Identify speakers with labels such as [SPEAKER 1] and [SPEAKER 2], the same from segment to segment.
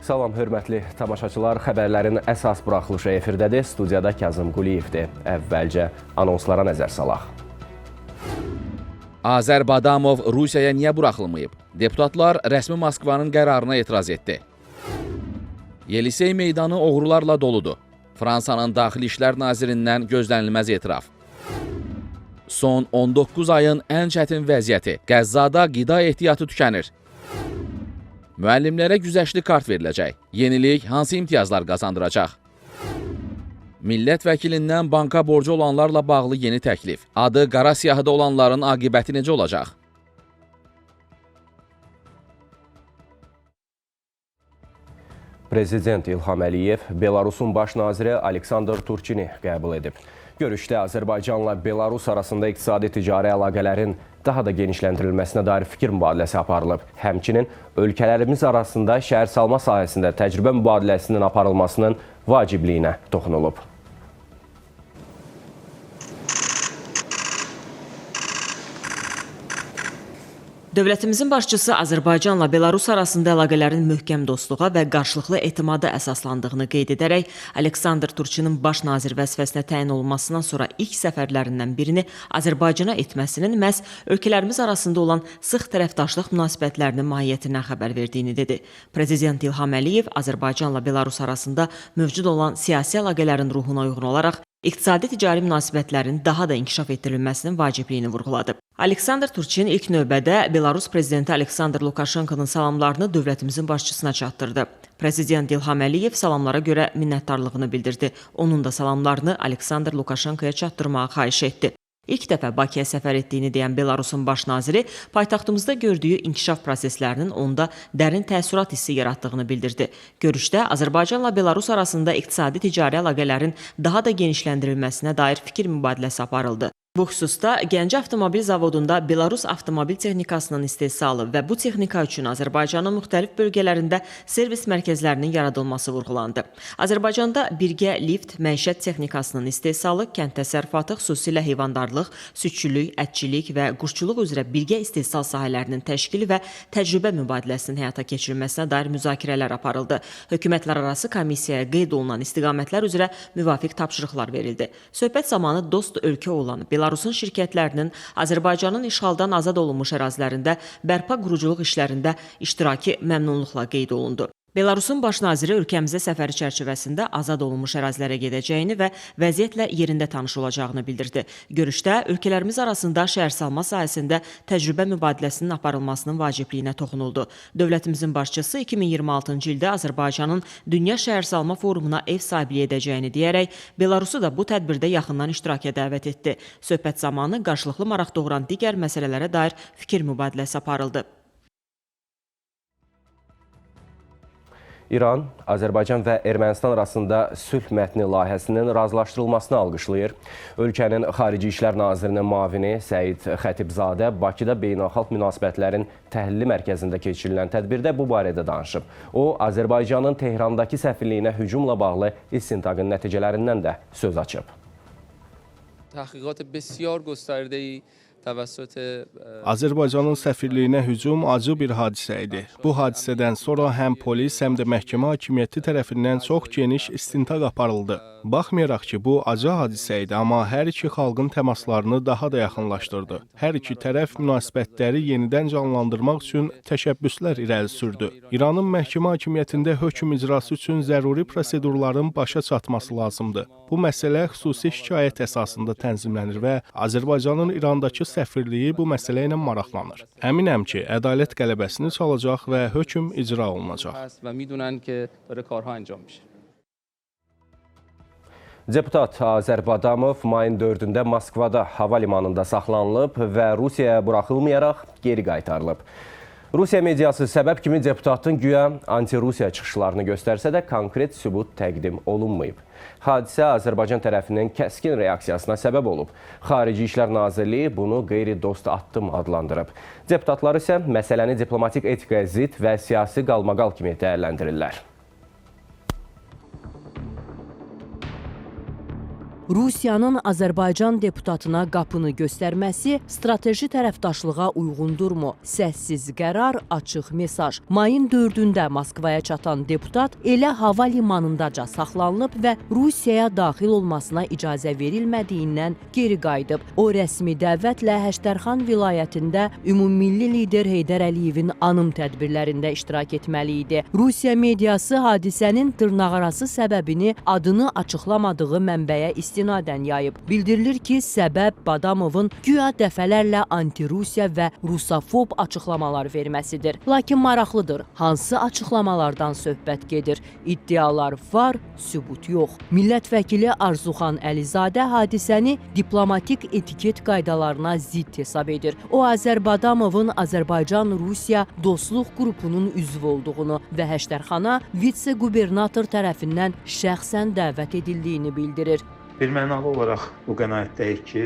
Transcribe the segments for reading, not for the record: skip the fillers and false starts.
[SPEAKER 1] Salam, hörmətli tamaşaçılar. Xəbərlərin əsas buraxılışı efirdədir. Studiyada Kazım Quliyevdir. Əvvəlcə anonslara nəzər salaq.
[SPEAKER 2] Azərbadamov Rusiyaya niyə buraxılmayıb? Deputatlar rəsmi Moskvanın qərarına etiraz etdi. Yelisey meydanı oğrularla doludur. Fransanın Daxili İşlər Nazirindən gözlənilməz etiraf. Son 19 ayın ən çətin vəziyyəti. Qəzzada qida ehtiyatı tükənir. Müəllimlərə güzəştli kart veriləcək. Yenilik hansı imtiyazlar qazandıracaq? Millət vəkilindən banka borcu olanlarla bağlı yeni təklif. Adı qara siyahıda olanların aqibəti necə olacaq?
[SPEAKER 1] Prezident İlham Əliyev Belarusun baş naziri Aleksandr Turçini qəbul edib. Görüşdə Azərbaycanla Belarus arasında iqtisadi-ticari əlaqələrin daha da genişləndirilməsinə dair fikir mübadiləsi aparılıb. Həmçinin ölkələrimiz arasında şəhərsalma sahəsində təcrübə mübadiləsinin aparılmasının vacibliyinə toxunulub.
[SPEAKER 3] Dövlətimizin başçısı Azərbaycanla Belarus arasında əlaqələrin möhkəm dostluğa və qarşılıqlı etimada əsaslandığını qeyd edərək, Aleksandr Turçinin baş nazir vəzifəsinə təyin olunmasından sonra ilk səfərlərindən birini Azərbaycana etməsinin məhz ölkələrimiz arasında olan sıx tərəfdaşlıq münasibətlərinin mahiyyətindən xəbər verdiyini dedi. Prezident İlham Əliyev Azərbaycanla Belarus arasında mövcud olan siyasi əlaqələrin ruhuna uyğun olaraq iqtisadi-ticari münasibətlərin daha da inkişaf etdirilməsinin vacibliyini vurğuladı. Aleksandr Turçin ilk növbədə Belarus prezidenti Aleksandr Lukashenkonun salamlarını dövlətimizin başçısına çatdırdı. Prezident İlham Əliyev salamlara görə minnətdarlığını bildirdi. Onun da salamlarını Aleksandr Lukashenkoya çatdırmağı xahiş etdi. İlk dəfə Bakıya səfər etdiyini deyən Belarusun baş naziri paytaxtımızda gördüyü inkişaf proseslərinin onda dərin təəssürat hissi yaratdığını bildirdi. Görüşdə Azərbaycanla Belarus arasında iqtisadi-ticari əlaqələrin daha da genişləndirilməsinə dair fikir mübadiləsi aparıldı. Bu xüsusda Gəncə Avtomobil Zavodunda Belarus avtomobil texnikasının istehsalı və bu texnika üçün Azərbaycanın müxtəlif bölgələrində servis mərkəzlərinin yaradılması vurğulandı. Azərbaycanda birgə lift, məişət texnikasının istehsalı, kənd təsərrüfatı, xüsusilə heyvandarlıq, südçülük, ətçilik və quşçuluq üzrə birgə istehsal sahələrinin təşkili və təcrübə mübadiləsinin həyata keçirilməsinə dair müzakirələr aparıldı. Hökumətlərarası komissiyaya qeyd olunan istiqamətlər üzrə müvafiq tapşırıqlar verildi. Söhbət zamanı dost ölkə olan Belarusun şirkətlərinin Azərbaycanın işğaldan azad olunmuş ərazilərində bərpa quruculuq işlərində iştirakı məmnunluqla qeyd olundu. Belarusun baş naziri ölkəmizə səfəri çərçivəsində azad olunmuş ərazilərə gedəcəyini və vəziyyətlə yerində tanış olacağını bildirdi. Görüşdə ölkələrimiz arasında şəhərsalma sahəsində təcrübə mübadiləsinin aparılmasının vacibliyinə toxunuldu. Dövlətimizin başçısı 2026-cı ildə Azərbaycanın Dünya Şəhərsalma Forumuna ev sahibliyi edəcəyini deyərək, Belarusu da bu tədbirdə yaxından iştiraka dəvət etdi. Söhbət zamanı qarşılıqlı maraq doğuran digər məsələlərə dair fikir mübadiləsi aparıldı.
[SPEAKER 1] İran, Azərbaycan və Ermənistan arasında sülh mətni layihəsinin razılaşdırılmasını alqışlayır. Ölkənin Xarici İşlər Nazirinin müavini Səid Xətibzadə Bakıda beynəlxalq münasibətlərin təhlili mərkəzində keçirilən tədbirdə bu barədə danışıb. O, Azərbaycanın Tehrandakı səfirliyinə hücumla bağlı istintaqın nəticələrindən də söz açıb.
[SPEAKER 4] Təhqiqat bəsiyar göstərdəyi
[SPEAKER 5] Azərbaycanın səfirliyinə hücum acı bir hadisə idi. Bu hadisədən sonra həm polis, həm də məhkəmə hakimiyyəti tərəfindən çox geniş istintaq aparıldı. Baxmayaraq ki, bu acı hadisə idi, amma hər iki xalqın təmaslarını daha da yaxınlaşdırdı. Hər iki tərəf münasibətləri yenidən canlandırmaq üçün təşəbbüslər irəli sürdü. İranın məhkəmə hakimiyyətində hökm icrası üçün zəruri prosedurların başa çatması lazımdır. Bu məsələ xüsusi şikayət əsasında tənzimlənir və Azərbaycanın İrandakı səfirliyi bu məsələ ilə maraqlanır. Əminəm ki, ədalət qələbəsini çalacaq və hökm icra olunacaq.
[SPEAKER 1] Deputat Azərbadamov mayın 4-də Moskvada hava limanında saxlanılıb və Rusiyaya buraxılmayaraq geri qaytarılıb. Rusiya mediası səbəb kimi deputatın güya anti-Rusiya çıxışlarını göstərsə də konkret sübut təqdim olunmayıb. Hadisə Azərbaycan tərəfinin kəskin reaksiyasına səbəb olub. Xarici İşlər Nazirliyi bunu qeyri-dost addım adlandırıb. Deputatlar isə məsələni diplomatik etikaya zidd və siyasi qalmaqal kimi dəyərləndirirlər.
[SPEAKER 6] Rusiyanın Azərbaycan deputatına qapını göstərməsi strateji tərəfdaşlığa uyğundurmu? Səssiz qərar, açıq mesaj. Mayın 4-də Moskvaya çatan deputat elə hava limanındaca saxlanılıb və Rusiyaya daxil olmasına icazə verilmədiyindən geri qayıdıb. O rəsmi dəvətlə Həştərxan vilayətində ümummilli lider Heydər Əliyevin anım tədbirlərində iştirak etməli idi. Rusiya mediası hadisənin dırnaqarası səbəbini adını açıqlamadığı mənbəyə istinadən yayıb. Bildirilir ki, səbəb Badamovun güya dəfələrlə anti-Rusiya və rusofob açıqlamalar verməsidir. Lakin maraqlıdır, hansı açıqlamalardan söhbət gedir? İddialar var, sübut yox. Millət vəkili Arzuxan Əlizadə hadisəni diplomatik etiket qaydalarına zidd hesab edir. O, Badamovun Azərbaycan-Rusiya dostluq qrupunun üzvü olduğunu və Həştərxana vitse-qubernator tərəfindən şəxsən dəvət edildiyini bildirir.
[SPEAKER 7] Birmənalı olaraq bu qənaətdəyik ki,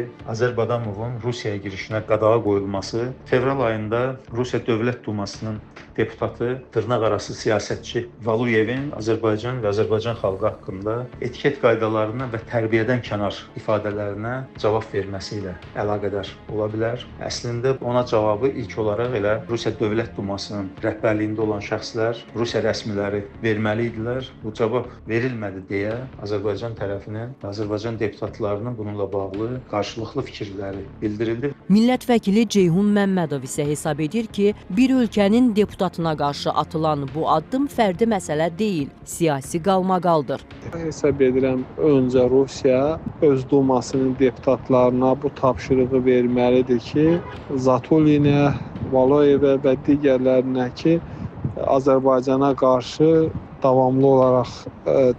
[SPEAKER 7] Badamovun Rusiyaya girişinə qadağa qoyulması fevral ayında Rusiya Dövlət Dumasının deputatı, dırnaqarası siyasətçi Valuyevin Azərbaycan və Azərbaycan xalqı haqqında etiket qaydalarına və tərbiyədən kənar ifadələrinə cavab verməsi ilə əlaqədar ola bilər. Əslində ona cavabı ilk olaraq elə Rusiya Dövlət Dumasının rəhbərliyində olan şəxslər, Rusiya rəsmiləri verməli idilər. Bu cavab verilmədi deyə Azərbaycan tərəfinin, Azərbaycan deputatlarının bununla bağlı qarşılıqlı fikirləri bildirildi.
[SPEAKER 6] Millət vəkili Ceyhun Məmmədov isə hesab edir ki, bir ölkənin deputatına qarşı atılan bu addım fərdi məsələ deyil, siyasi qalmaqaldır.
[SPEAKER 8] Hesab edirəm, öncə Rusiya öz dumasının deputatlarına bu tapşırığı verməlidir ki, Zatulinə, Valoyevə və digərlərinə ki, Azərbaycana qarşı davamlı olaraq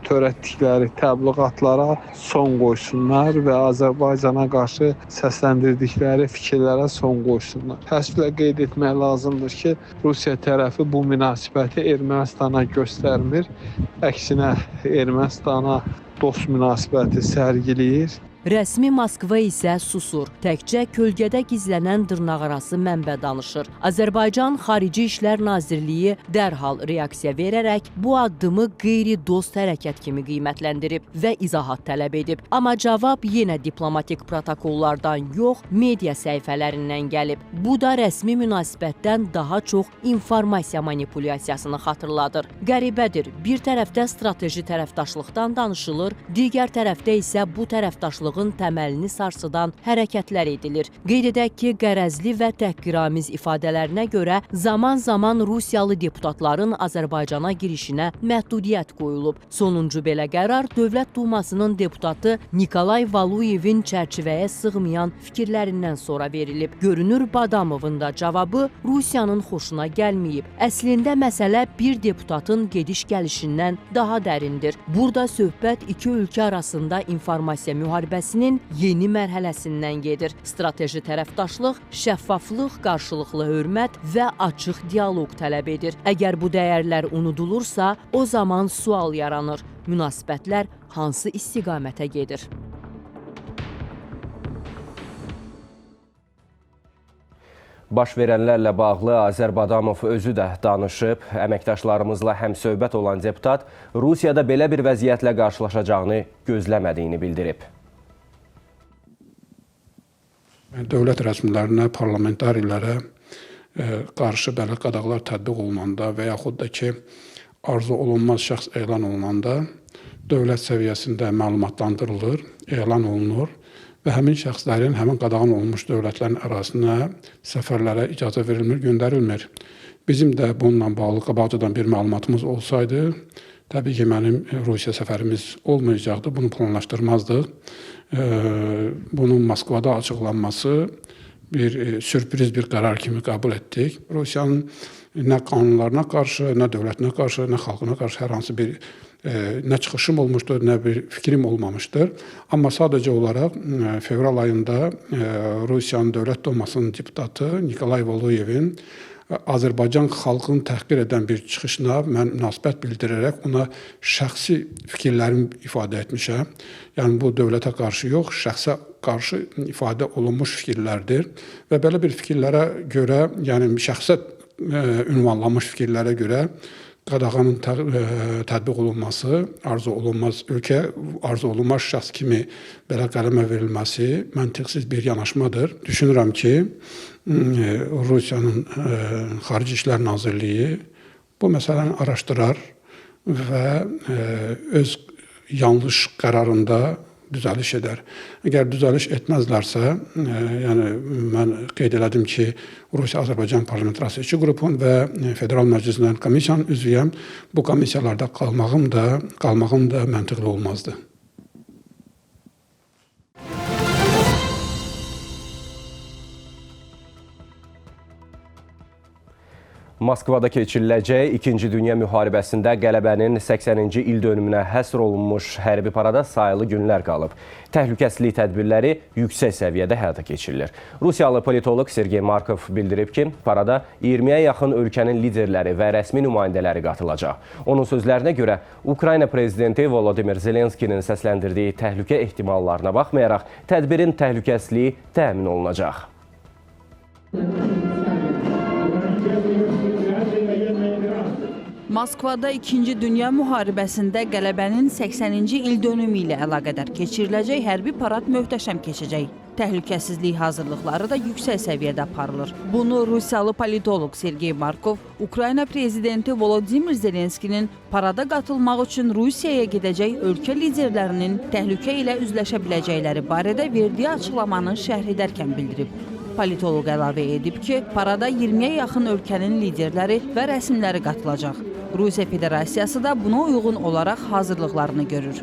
[SPEAKER 8] törətdikləri təbliğatlara son qoysunlar və Azərbaycana qarşı səsləndirdikləri fikirlərə son qoysunlar. Təəssüflə qeyd etmək lazımdır ki, Rusiya tərəfi bu münasibəti Ermənistana göstərmir. Əksinə Ermənistana dost münasibəti sərgiləyir.
[SPEAKER 6] Rəsmi Moskva isə susur. Təkcə kölgədə gizlənən dırnaqarası mənbə danışır. Azərbaycan Xarici İşlər Nazirliyi dərhal reaksiya verərək bu addımı qeyri-dost hərəkət kimi qiymətləndirib və izahat tələb edib. Amma cavab yenə diplomatik protokollardan yox, media səhifələrindən gəlib. Bu da rəsmi münasibətdən daha çox informasiya manipulyasiyasını xatırladır. Qəribədir, bir tərəfdə strateji tərəfdaşlıqdan danışılır, digər tərəfdə isə bu tərəfdaşlıq təməlini sarsıdan hərəkətlər edilir. Qeyd edək ki, qərəzli və təhqiramiz ifadələrinə görə zaman-zaman Rusiyalı deputatların Azərbaycana girişinə məhdudiyyət qoyulub. Sonuncu belə qərar Dövlət Dumasının deputatı Nikolay Valuyevin çərçivəyə sığmayan fikirlərindən sonra verilib. Görünür, Badamovun da cavabı Rusiyanın xoşuna gəlməyib. Əslində məsələ bir deputatın gediş-gəlişindən daha dərindir. Burada söhbət iki ölkə arasında informasiya müharibəsinin yeni mərhələsindən gedir. Strateji tərəfdaşlıq, şəffaflıq, qarşılıqlı hörmət və açıq dialoq tələb edir. Əgər bu dəyərlər unudulursa, o zaman sual yaranır. Münasibətlər hansı istiqamətə gedir?
[SPEAKER 1] Baş verənlərlə bağlı Badamov özü də danışıb. Əməkdaşlarımızla həmsöhbət olan deputat Rusiyada belə bir vəziyyətlə qarşılaşacağını gözləmədiyini bildirib.
[SPEAKER 9] Dövlət rəsmilərinə, parlamentarilərə qarşı belə qadağalar tətbiq olunanda və yaxud da ki, arzu olunmaz şəxs elan olunanda dövlət səviyyəsində məlumatlandırılır, elan olunur və həmin şəxslərin həmin qadağan olunmuş dövlətlərin ərazisinə səfərlərə icazə verilmir, göndərilmir. Bizim də bununla bağlı qabaqcadan bir məlumatımız olsaydı, təbii ki, mənim Rusiya səfərimiz olmayacaqdı, bunu planlaşdırmazdıq. Bunun Moskvada açıqlanması bir sürpriz bir qərar kimi qəbul etdik. Rusiyanın nə qanunlarına qarşı, nə dövlətinə qarşı, nə xalqına qarşı hər hansı bir nə çıxışım olmuşdur, nə bir fikrim olmamışdır. Amma sadəcə olaraq fevral ayında Rusiyanın Dövlət Dumasının deputatı Nikolay Valuyevin Azərbaycan xalqını təhqir edən bir çıxışına mən münasibət bildirərək ona şəxsi fikirlərimi ifadə etmişəm. Yəni bu dövlətə qarşı yox, şəxsə qarşı ifadə olunmuş fikirlərdir və belə bir fikirlərə görə, yəni şəxsə ünvanlanmış fikirlərə görə qadağanın tətbiq olunması, arzu olunmaz ölkə, arzu olunmaz şəxs kimi belə qələmə verilməsi məntiqsiz bir yanaşmadır. Düşünürəm ki, Rusiyanın Xarici İşlər Nazirliyi bu məsələni araşdırar və öz yanlış qərarında düzəliş edər. Əgər düzəliş etməzlərsə, yəni mən qeyd elədim ki, Rusiya-Azərbaycan Parlamentariya İşçi Qrupun və Federal Məclisindən komissiyanın üzvüyəm. Bu komissiyalarda qalmağım da məntiqli olmazdı.
[SPEAKER 1] Moskvada keçiriləcək 2-ci Dünya müharibəsində qələbənin 80-ci il dönümünə həsr olunmuş hərbi parada sayılı günlər qalıb. Təhlükəsizlik tədbirləri yüksək səviyyədə həyata keçirilir. Rusiyalı politoloq Sergey Markov bildirib ki, parada 20-yə yaxın ölkənin liderləri və rəsmi nümayəndələri qatılacaq. Onun sözlərinə görə, Ukrayna prezidenti Volodymyr Zelenskinin səsləndirdiyi təhlükə ehtimallarına baxmayaraq, tədbirin təhlükəsizliyi təmin olunacaq.
[SPEAKER 10] Moskvada 2-ci Dünya müharibəsində qələbənin 80-ci il dönümü ilə əlaqədar keçiriləcək hərbi parad möhtəşəm keçəcək. Təhlükəsizlik hazırlıqları da yüksək səviyyədə aparılır. Bunu Rusiyalı politoloq Sergey Markov, Ukrayna prezidenti Volodymyr Zelenskinin parada qatılmaq üçün Rusiyaya gedəcək ölkə liderlərinin təhlükə ilə üzləşə biləcəkləri barədə verdiyi açıqlamanın şərh edərkən bildirib. Politoloq əlavə edib ki, parada 20-yə yaxın ölkənin liderləri və rəsmiləri qatılacaq. Rusiya Federasiyası da buna uyğun olaraq hazırlıqlarını görür.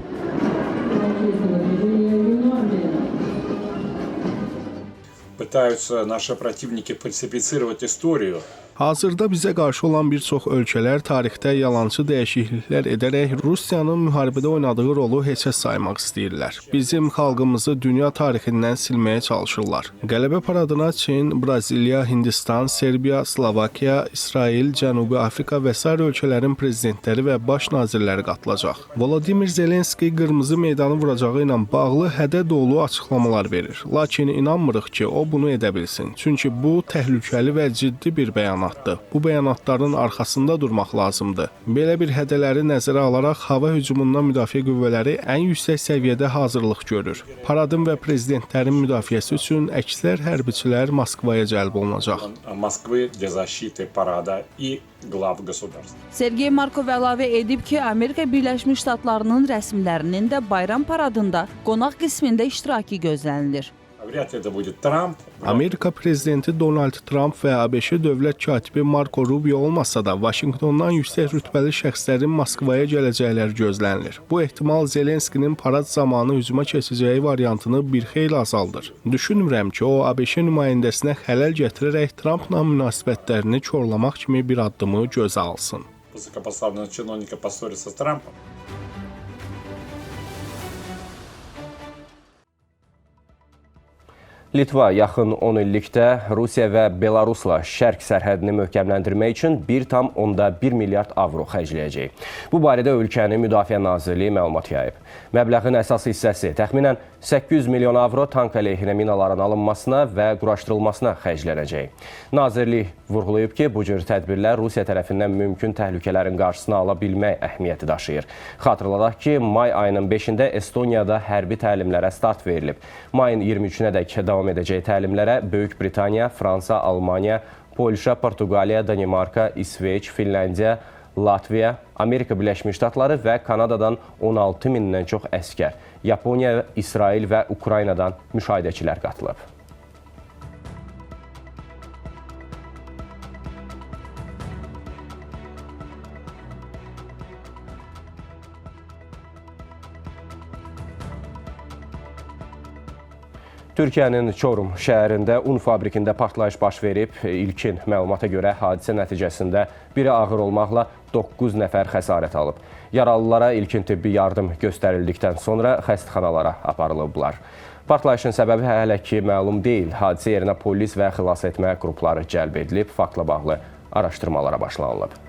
[SPEAKER 11] Пытаются наши противники фальсифицировать историю.
[SPEAKER 5] Hazırda bizə qarşı olan bir çox ölkələr tarixdə yalançı dəyişikliklər edərək Rusiyanın müharibədə oynadığı rolu heçə saymaq istəyirlər. Bizim xalqımızı dünya tarixindən silməyə çalışırlar. Qələbə paradına Çin, Braziliya, Hindistan, Serbiya, Slovakiya, İsrail, Cənubi Afrika və sair ölkələrin prezidentləri və baş nazirləri qatılacaq. Volodymyr Zelenski qırmızı meydanı vuracağı ilə bağlı hədə dolu açıqlamalar verir. Lakin inanmırıq ki, o bunu edə bilsin. Çünki bu təhlükəli və ciddi bir bəyanatdır. Bu bəyanatların arxasında durmaq lazımdır. Belə bir hədələri nəzərə alaraq hava hücumundan müdafiə qüvvələri ən yüksək səviyyədə hazırlıq görür. Paradın və prezidentlərin müdafiəsi üçün əksər hərbiçilər Moskvaya cəlb olunacaq.
[SPEAKER 10] Sergey Markov əlavə edib ki, Amerika Birləşmiş Ştatlarının rəsmilərinin də bayram paradında qonaq qismində iştirakı gözlənilir.
[SPEAKER 5] Amerika prezidenti Donald Trump və ABŞ dövlət katibi Marco Rubio olmasa da, Vaşinqtondan yüksək rütbəli şəxslərin Moskvaya gələcəkləri gözlənilir. Bu ehtimal Zelenskinin parad zamanı hücuma keçəcəyi variantını bir xeyli azaldır. Düşünmürəm ki, o ABŞ nümayəndəsinə xələl gətirərək Trumpla münasibətlərini korlamaq kimi bir addımı gözə alsın.
[SPEAKER 1] Litva yaxın 10 illikdə Rusiya və Belarusla şərq sərhədini möhkəmləndirmək üçün 1,1 milyard avro xərcləyəcək. Bu barədə ölkənin Müdafiə Nazirliyi məlumat yayıb. Məbləğin əsas hissəsi təxminən 800 milyon avro tank əleyhinə minaların alınmasına və quraşdırılmasına xərclənəcək. Nazirlik vurğulayıb ki, bu cür tədbirlər Rusiya tərəfindən mümkün təhlükələrin qarşısını ala bilmək əhəmiyyəti daşıyır. Xatırladaq ki, may ayının 5-də Estoniyada hərbi təlimlərə start verilib. Mayın 23-nədək davam edəcək təlimlərə Böyük Britaniya, Fransa, Almaniya, Polşa, Portuqaliya, Danimarka, İsveç, Finlandiya, Latviya, Amerika Birləşmiş Ştatları və Kanadadan 16 mindən çox əskər, Yaponiya, İsrail və Ukraynadan müşahidəçilər qatılıb. Türkiyənin Çorum şəhərində un fabrikində partlayış baş verib. İlkin məlumata görə hadisə nəticəsində biri ağır olmaqla 9 nəfər xəsarət alıb. Yaralılara ilkin tibbi yardım göstərildikdən sonra xəstəxanalara aparılıblar. Partlayışın səbəbi hələ ki məlum deyil. Hadisə yerinə polis və xilas etmə qrupları cəlb edilib. Faktla bağlı araşdırmalara başlanılıb.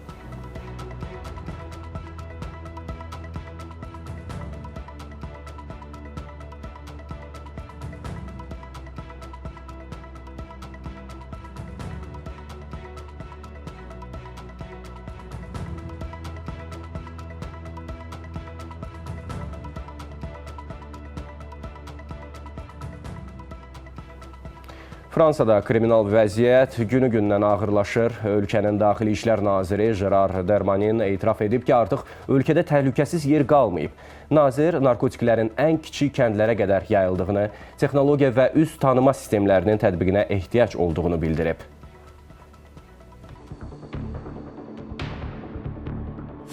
[SPEAKER 1] Fransada kriminal vəziyyət günü-gündən ağırlaşır. Ölkənin Daxili İşlər Naziri Gérard Darmanin etiraf edib ki, artıq ölkədə təhlükəsiz yer qalmayıb. Nazir narkotiklərin ən kiçik kəndlərə qədər yayıldığını, texnologiya və üz tanıma sistemlərinin tətbiqinə ehtiyac olduğunu bildirib.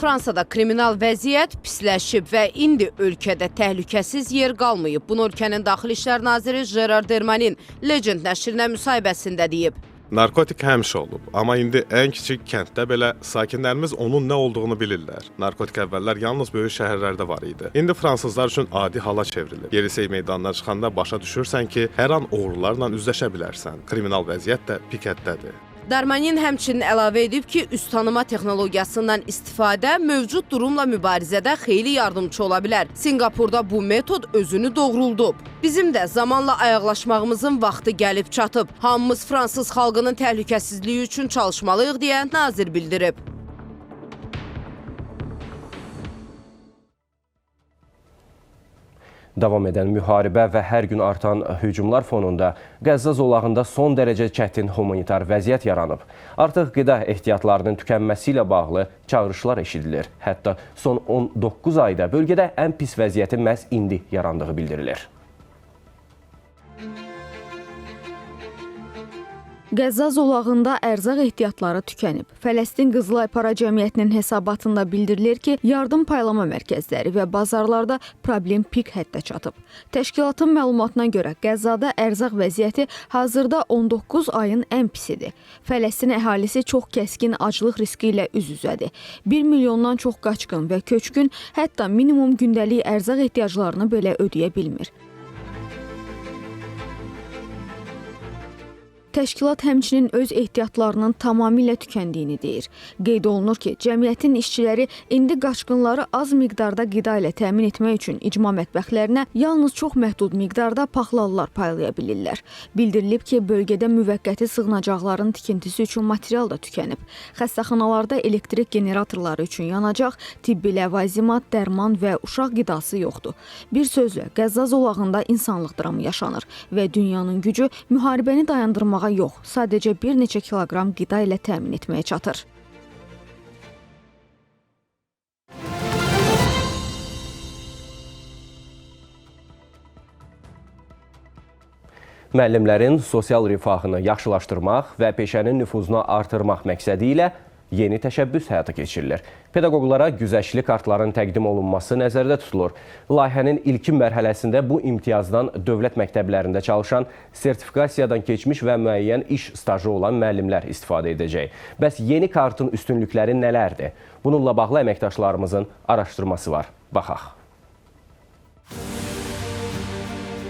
[SPEAKER 12] Fransada kriminal vəziyyət pisləşib və indi ölkədə təhlükəsiz yer qalmayıb. Bunu ölkənin Daxili İşlər Naziri Gérard Darmanin Legend nəşrinə müsahibəsində deyib.
[SPEAKER 13] Narkotik həmişə olub, amma indi ən kiçik kənddə belə sakinlərimiz onun nə olduğunu bilirlər. Narkotik əvvəllər yalnız böyük şəhərlərdə var idi. İndi fransızlar üçün adi hala çevrilib. Yelisey meydanına çıxanda başa düşürsən ki, hər an oğrularla üzləşə bilərsən. Kriminal vəziyyət də pikətdədir.
[SPEAKER 12] Darmanin həmçinin əlavə edib ki, üz tanıma texnologiyasından istifadə mövcud durumla mübarizədə xeyli yardımcı ola bilər. Singapurda bu metod özünü doğruldub. Bizim də zamanla ayaqlaşmağımızın vaxtı gəlib çatıb. Hamımız fransız xalqının təhlükəsizliyi üçün çalışmalıyıq deyə nazir bildirib.
[SPEAKER 1] Davam edən müharibə və hər gün artan hücumlar fonunda Qəzza zolağında son dərəcə çətin humanitar vəziyyət yaranıb. Artıq qida ehtiyatlarının tükənməsi ilə bağlı çağırışlar eşidilir. Hətta son 19 ayda bölgədə ən pis vəziyyətin məhz indi yarandığı bildirilir.
[SPEAKER 14] Qəzza zolağında ərzaq ehtiyatları tükənib. Fələstin Qızılay Para Cəmiyyətinin hesabatında bildirilir ki, yardım paylama mərkəzləri və bazarlarda problem pik həddə çatıb. Təşkilatın məlumatına görə Qəzzada ərzaq vəziyyəti hazırda 19 ayın ən pisidir. Fələstin əhalisi çox kəskin aclıq riski ilə üz-üzədir. 1 milyondan çox qaçqın və köçkün hətta minimum gündəlik ərzaq ehtiyaclarını belə ödəyə bilmir. Təşkilat həmçinin öz ehtiyatlarının tamamilə tükəndiyini deyir. Qeyd olunur ki, cəmiyyətin işçiləri indi qaçqınları az miqdarda qida ilə təmin etmək üçün icma mətbəxlərinə yalnız çox məhdud miqdarda paxlalılar paylaya bilirlər. Bildirilib ki, bölgədə müvəqqəti sığınacaqların tikintisi üçün material da tükənib. Xəstəxanalarda elektrik generatorları üçün yanacaq, tibbi ləvazimat, dərman və uşaq qidası yoxdur. Bir sözlə, Qəzza zolağında insanlıq dramı yaşanır və dünyanın gücü müharibəni dayandırmağa yox, sadəcə bir neçə kiloqram qida ilə təmin etməyə çatır.
[SPEAKER 1] Müəllimlərin sosial rifahını yaxşılaşdırmaq və peşənin nüfuzunu artırmaq məqsədi ilə yeni təşəbbüs həyata keçirilir. Pedaqoqlara güzəştli kartların təqdim olunması nəzərdə tutulur. Layihənin ilkin mərhələsində bu imtiyazdan dövlət məktəblərində çalışan, sertifikasiyadan keçmiş və müəyyən iş stajı olan müəllimlər istifadə edəcək. Bəs yeni kartın üstünlükləri nələrdir? Bununla bağlı əməkdaşlarımızın araşdırması var. Baxaq.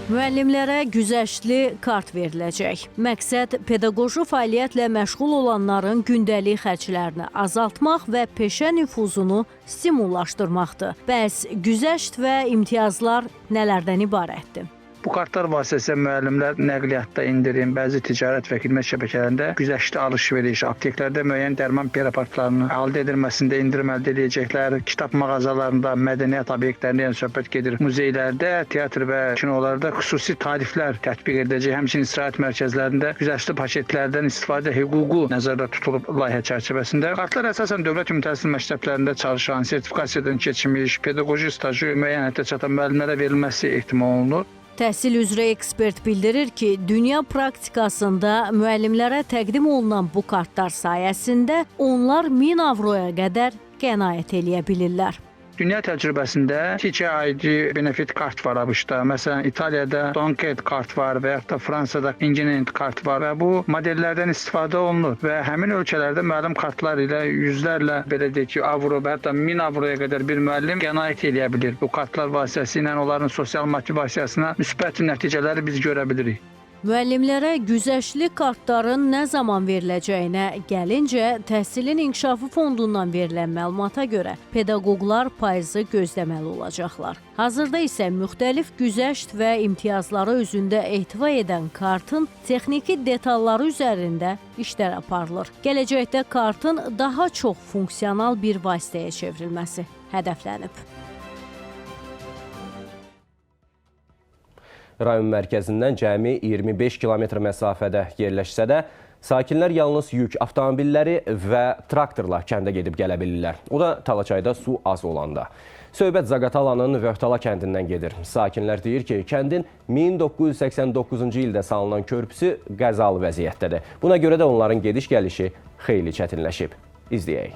[SPEAKER 6] Müəllimlərə güzəştli kart veriləcək. Məqsəd pedaqoji fəaliyyətlə məşğul olanların gündəlik xərclərini azaltmaq və peşə nüfuzunu stimullaşdırmaqdır. Bəs güzəşt və imtiyazlar nələrdən ibarətdir?
[SPEAKER 15] Bu kartlar vasitəsilə müəllimlər nəqliyyatda indirim, bəzi ticarət və xidmət şəbəkələrində güzəştli alış-veriş, apteklərdə müəyyən dərman preparatlarının əldə edilməsində indirim əldə edəcəklər, kitab mağazalarında, mədəniyyət obyektlərində yəni söhbət gedir, muzeylərdə, teatr və kinolarda xüsusi tariflər tətbiq ediləcək, həmçinin istirahət mərkəzlərində güzəştli paketlərdən istifadə hüququ nəzərdə tutulub layihə çərçivəsində. Kartlar əsasən dövlət ümumi təhsil məktəblərində çalışan, sertifikasiyadan keçmiş, pedaqoji stajı müəyyən həddə çatan müəllimlərə verilməsi ehtimal olunur.
[SPEAKER 6] Təhsil üzrə ekspert bildirir ki, dünya praktikasında müəllimlərə təqdim olunan bu kartlar sayəsində onlar 1000 avroya qədər qənaət eləyə bilirlər.
[SPEAKER 15] Dünya təcrübəsində TKID benefit kart var ABŞ-da. Məsələn, İtaliyada Donked kart var və yaxud da Fransada Enginent kart var və bu modellərdən istifadə olunur və həmin ölkələrdə müəllim kartlar ilə yüzlərlə belə deyək ki, avro və hətta 1000 avroya qədər bir müəllim qənaət eləyə bilir. Bu kartlar vasitəsilə onların sosial motivasiyasına müsbət nəticələri biz görə bilirik.
[SPEAKER 6] Müəllimlərə güzəştli kartların nə zaman veriləcəyinə gəlincə, Təhsilin İnkişafı Fondundan verilən məlumata görə pedaqoqlar payızı gözləməli olacaqlar. Hazırda isə müxtəlif güzəşt və imtiyazları özündə ehtiva edən kartın texniki detalları üzərində işlər aparılır. Gələcəkdə kartın daha çox funksional bir vasitəyə çevrilməsi hədəflənib.
[SPEAKER 1] Rayon mərkəzindən cəmi 25 kilometr məsafədə yerləşsə də, sakinlər yalnız yük avtomobilləri və traktorla kəndə gedib gələ bilirlər. O da Talaçayda su az olanda. Söhbət Zaqatalanın Vöhtala kəndindən gedir. Sakinlər deyir ki, kəndin 1989-cu ildə salınan körpüsü qəzalı vəziyyətdədir. Buna görə də onların gediş-gəlişi xeyli çətinləşib. İzləyək.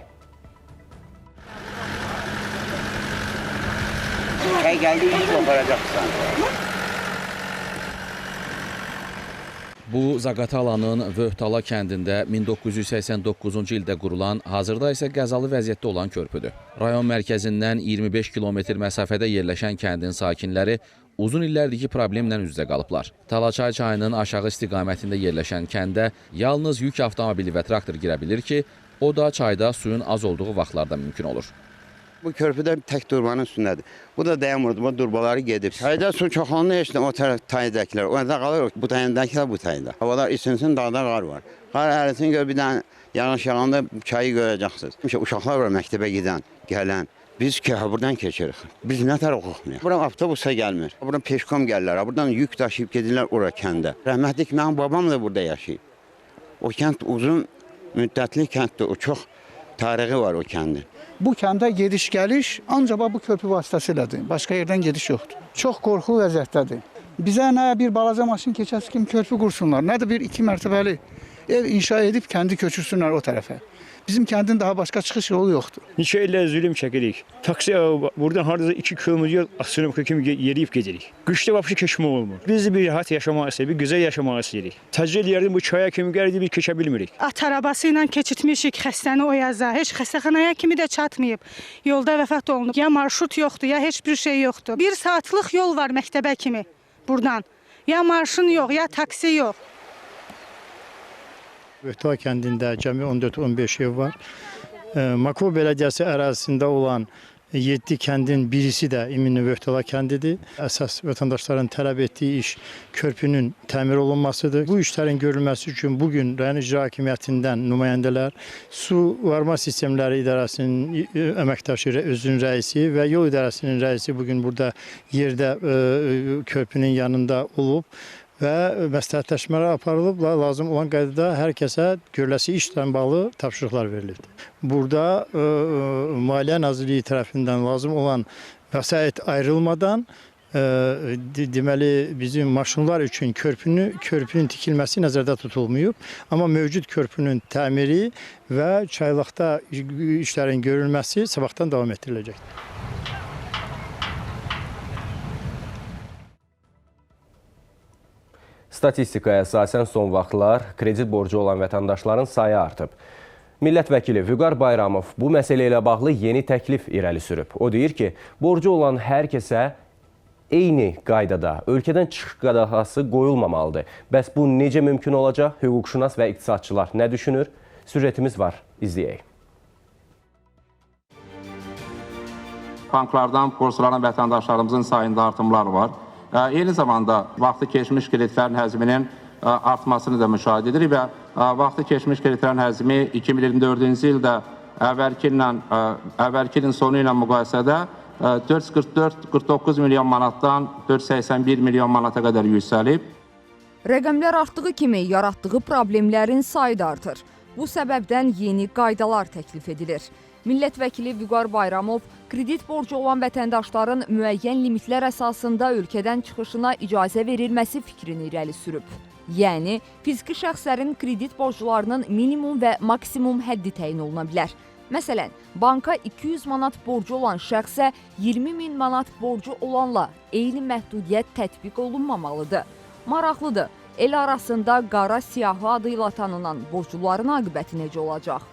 [SPEAKER 2] Bu, Zaqatalanın Vöhtala kəndində 1989-cu ildə qurulan, hazırda isə qəzalı vəziyyətdə olan körpüdür. Rayon mərkəzindən 25 kilometr məsafədə yerləşən kəndin sakinləri uzun illərdir ki, problemlə üz-üzə qalıblar. Talaçay çayının aşağı istiqamətində yerləşən kəndə yalnız yük avtomobili və traktor girə bilir ki, o da çayda suyun az olduğu vaxtlarda mümkün olur.
[SPEAKER 16] Bu körpüdə tək durmanın üstündədir. Bu da dayanmırdı, bu durbaları gedib. Çayda su çoxalını heç o tərəf tayındakılar. O da qalır, bu tayındakılar bu tayında. Havalar isinsin, dağda qar var. Qar ərisin gör, bir dənə yağış yağanda çayı görəcəksiniz. Uşaqlar var məktəbə gedən, gələn. Biz buradan keçirik. Biz nə tərəf oxuyaq? Buradan avtobusa gəlmir. Buradan peşkom gəlirlər. Buradan yük daşıyıb gedirlər ora kəndə. Rəhmətlik mənim babam da burada yaşayıb. O kənd uzun müddətli kənddir. O çox tarihi var o kəndin.
[SPEAKER 17] Bu kəndə gediş-gəliş ancaq bu körpü vasitəsilədir. Başqa yerdən gediş yoxdur. Çox qorxu vəziyyətdədir. Bizə nə bir balaca maşın keçəsi kimi körpü qursunlar, nə də bir 2 mərtəbəli ev inşa edib kəndi köçürsünlər o tərəfə. Bizim kəndin daha başqa çıxış yolu yoxdur.
[SPEAKER 18] Neçə illər zülüm çəkirik. Taksi buradan hardasa 2 kilometr astronomika kimi yeriyib gedirik. Qışda vapşı keçmək olmur. Biz bir rahat yaşamaq istəyirik, bir gözəl yaşamaq istəyirik. Təcil yerdən bu çaya kimi gəldi bir keçə bilmirik.
[SPEAKER 19] At arabası ilə keçitmişik xəstəni o yaza. Heç xəstəxanaya kimi də çatmayıb. Yolda vəfat olunub. Ya marşrut yoxdur, ya heç bir şey yoxdur. 1 saatlıq yol var məktəbə kimi buradan. Ya marşın yox, ya taksi yox.
[SPEAKER 17] Vöhtala kəndində cəmi 14-15 ev var. Mako bələdiyyəsi ərazisində olan 7 kəndin birisi də İminli Vöhtala kəndidir. Əsas vətəndaşların tələb etdiyi iş körpünün təmir olunmasıdır. Bu işlərin görülməsi üçün bugün rayon icra hakimiyyətindən nümayəndələr, su varma sistemləri idarəsinin əməkdaşı, özünün rəisi və yol idarəsinin rəisi bugün burada yerdə körpünün yanında olub və məsləhətləşmələr aparılıb, lazım olan qaydada hər kəsə görüləsi işlə bağlı tapşırıqlar verilibdir. Burada Maliyyə Nazirliyi tərəfindən lazım olan vəsait ayrılmadan deməli bizim maşınlar üçün körpünün tikilməsi nəzərdə tutulmayıb, amma mövcud körpünün təmiri və çaylaqda işlərin görülməsi sabahdan davam etdiriləcəkdir.
[SPEAKER 1] Statistikaya əsasən son vaxtlar kredit borcu olan vətəndaşların sayı artıb. Millət vəkili Vüqar Bayramov bu məsələ ilə bağlı yeni təklif irəli sürüb. O deyir ki, borcu olan hər kəsə eyni qaydada ölkədən çıxış qadağası qoyulmamalıdır. Bəs bu necə mümkün olacaq? Hüquqşünas və iqtisadçılar nə düşünür? Süjetimiz var, izləyək.
[SPEAKER 20] Banklardan borclanan vətəndaşlarımızın sayında artımlar var. Eyni zamanda vaxtı keçmiş kreditlərin həzminin artmasını da müşahidə edirik və vaxtı keçmiş kreditlərin həzmi 2024-cü ildə əvvəlki ilin sonu ilə müqayisədə 444-49 milyon manatdan 481 milyon manata qədər yüksəlib.
[SPEAKER 21] Rəqəmlər artdığı kimi yaratdığı problemlərin sayı da artır. Bu səbəbdən yeni qaydalar təklif edilir. Millət vəkili Vüqar Bayramov kredit borcu olan vətəndaşların müəyyən limitlər əsasında ölkədən çıxışına icazə verilməsi fikrini irəli sürüb. Yəni, fiziki şəxslərin kredit borclarının minimum və maksimum həddi təyin oluna bilər. Məsələn, banka 200 manat borcu olan şəxsə 20 min manat borcu olanla eyni məhdudiyyət tətbiq olunmamalıdır. Maraqlıdır, el arasında qara siyahı adı ilə tanınan borcluların aqibəti necə olacaq?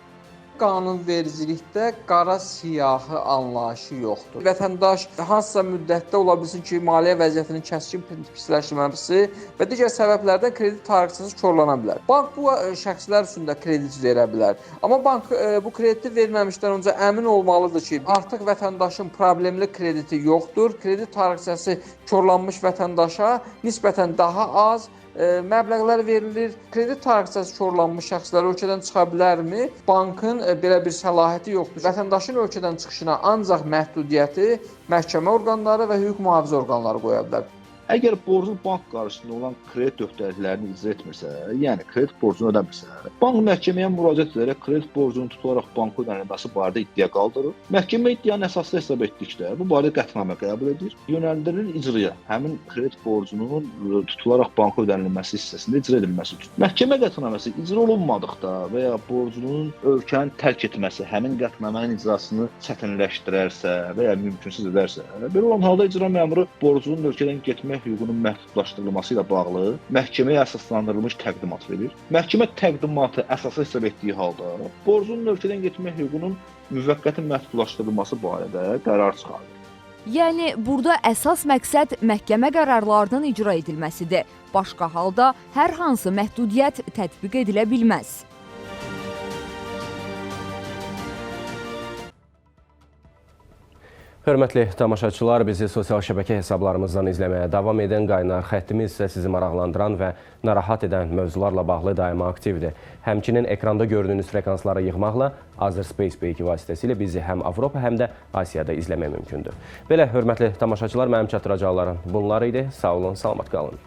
[SPEAKER 4] Qanunvericilikdə qara siyahı anlayışı yoxdur. Vətəndaş hansısa müddətdə ola bilsin ki, maliyyə vəziyyətinin kəskin pisləşməsi və digər səbəblərdən kredit tarixçəsi korlana bilər. Bank bu şəxslər üçün də kredit verə bilər. Amma bank bu krediti verməmişdən öncə əmin olmalıdır ki, artıq vətəndaşın problemli krediti yoxdur. Kredit tarixçəsi korlanmış vətəndaşa nisbətən daha az məbləğlər verilir. Kredit tarixçəsi korlanmış şəxslər ölkədən çıxa bilərmi? Bankın belə bir səlahiyyəti yoxdur. Vətəndaşın ölkədən çıxışına ancaq məhdudiyyəti məhkəmə orqanları və hüquq mühafizə orqanları qoya bilər.
[SPEAKER 3] Əgər borclu bank qarşısında olan kredit öhdəliklərini icra etmirsə, yəni kredit borcunu ödəmirsə, bank məhkəməyə müraciət edərək kredit borcunun tutularaq banka ödənilməsi barədə iddia qaldırır. Məhkəmə iddianı əsaslı hesab etdikdə bu barədə qətnamə qəbul edir. Yönəldirilir icraya, həmin kredit borcunun tutularaq banka ödənilməsi hissəsində icra edilməsi üçün. Məhkəmə qətnaməsi icra olunmadıqda və ya borcunun ölkəni tərk etməsi həmin qətnamənin icrasını çətinləşdirərsə və ya mümkünsüz edərsə, belə olan halda icra məmuru borcunun ölkədən getmə hüququnun məhdudlaşdırılması ilə bağlı məhkəməyə əsaslandırılmış təqdimat verir. Məhkəmə təqdimatı əsaslı hesab etdiyi halda borcunun ölkədən getmə hüququnun müvəqqəti məhdudlaşdırılması barədə qərar çıxarır.
[SPEAKER 21] Yəni burada əsas məqsəd məhkəmə qərarlarının icra edilməsidir. Başqa halda hər hansı məhdudiyyət tətbiq edilə bilməz.
[SPEAKER 1] Hörmətli tamaşaçılar, bizi sosial şəbəkə hesablarımızdan izləməyə davam edən Qaynar xəttimiz isə sizi maraqlandıran və narahat edən mövzularla bağlı daima aktivdir. Həmçinin ekranda gördüyünüz frekansları yığmaqla Azerspace B2 vasitəsilə bizi həm Avropa, həm də Asiyada izləmək mümkündür. Belə, hörmətli tamaşaçılar, mənim çatdıracaqlarım bunlar idi. Sağ olun, salamat qalın.